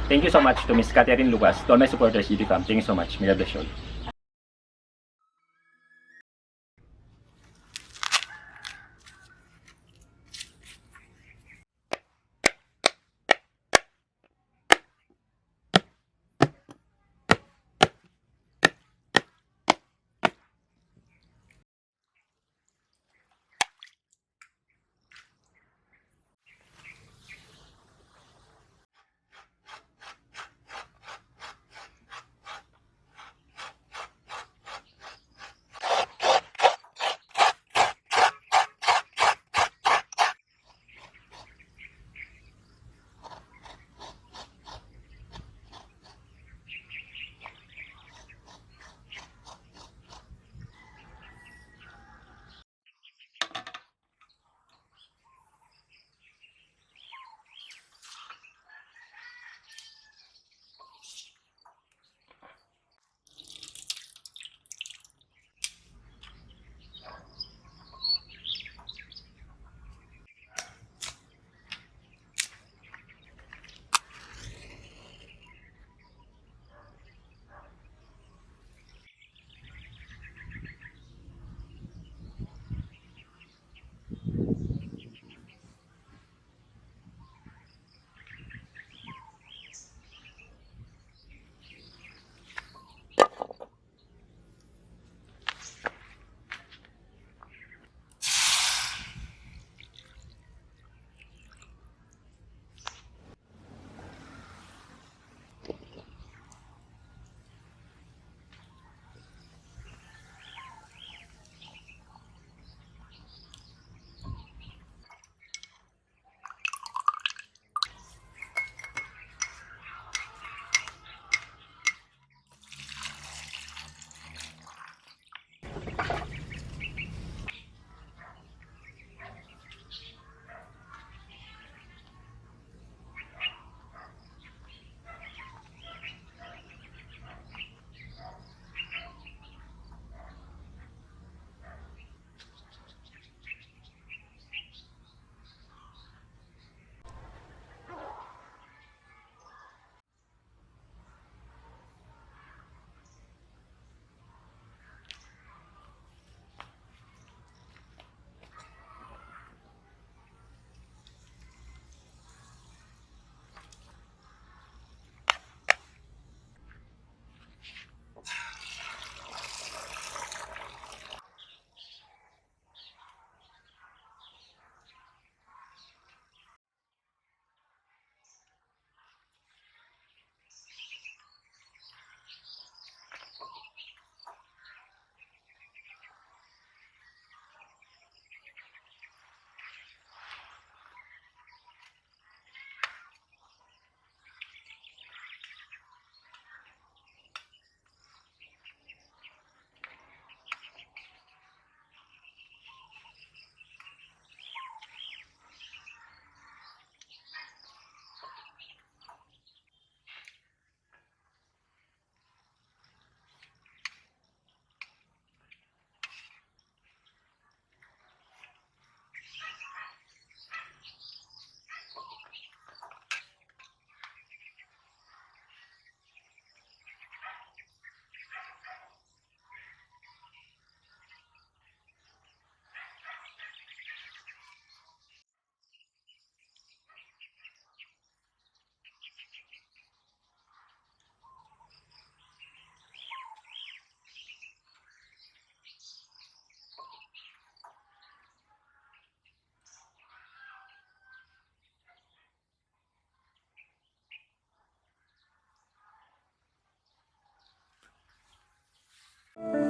Thank you so much to Miss Catherine Lucas, to all my supporters, GT Fam. Thank you so much. May God bless you all.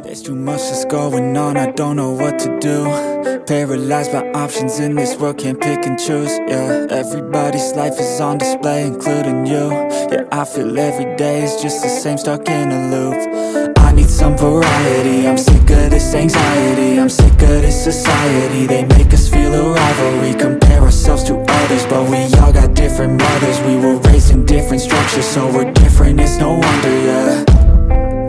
There's too much that's going on, I don't know what to do. Paralyzed by options in this world, can't pick and choose, yeah. Everybody's life is on display, including you. Yeah, I feel every day is just the same, stuck in a loop. I need some variety, I'm sick of this anxiety. I'm sick of this society, they make us feel a rivalry. Compare ourselves to others, but we all got different mothers. We were raised in different structures, so we're different, it's no wonder, yeah.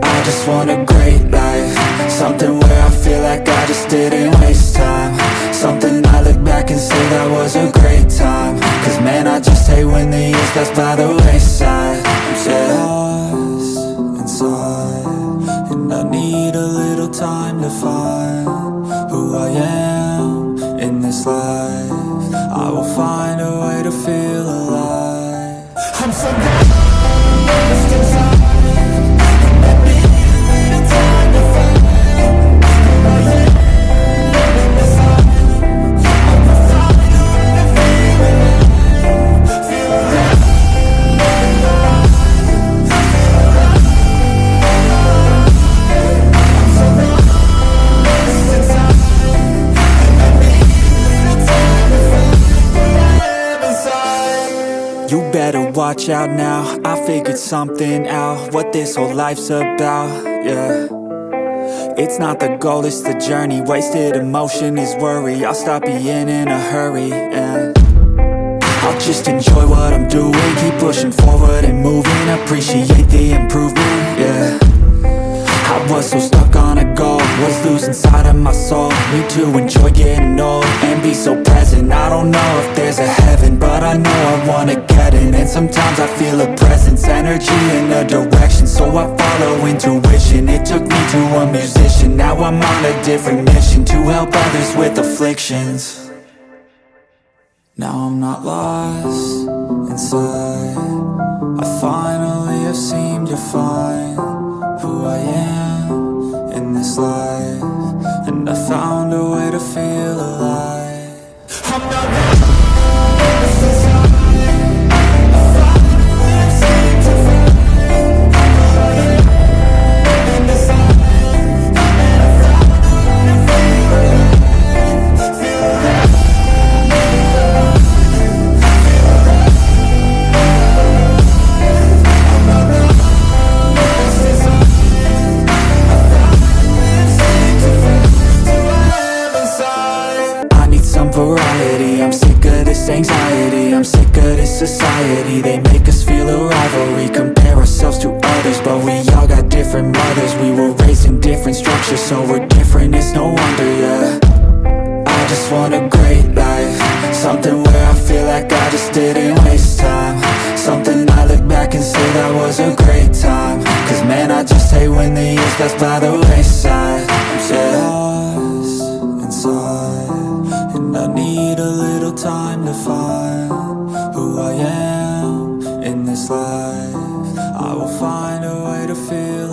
I just want a great life, something where I feel like I just didn't waste time. Something I look back and say that was a great time. Cause man, I just hate when the years pass by the wayside. so lost inside, and I need a little time to find who I am in this life. I'm a fighter and I feel alive, feel alive. You better watch out now, I figured something out, what this whole life's about, yeah. It's not the goal, it's the journey, wasted emotion is worry, I'll stop being in a hurry, and I'll just enjoy what I'm doing, keep pushing forward and moving, appreciate the improvement, yeah. I was so stuck on a goal, was losing sight of my soul. Need to enjoy getting old and be so present. I don't know if there's a heaven, but I know I wanna get in. And sometimes I feel a presence, energy in a direction, so I follow intuition. It took me to a musician, now I'm on a different mission, to help others with afflictions. Now I'm not lost inside, I finally have seemed to find who I am in this life, and I found a way to feel alive. I'm not lost inside, I finally have seemed to find who I am in this life, and I found a way to feel alive, feel alive. Variety, I'm sick of this anxiety, I'm sick of this society. They make us feel a rivalry, compare ourselves to others, but we all got different mothers. We were raised in different structures, so we're different, it's no wonder, yeah. I just want a great life, something where I feel like I just didn't waste time, something I look back and say that was a great time. Cause man, I just hate when the years pass by the wayside. I'm so lost inside, and I need a little time to find who I am in this life. I will find a way to feel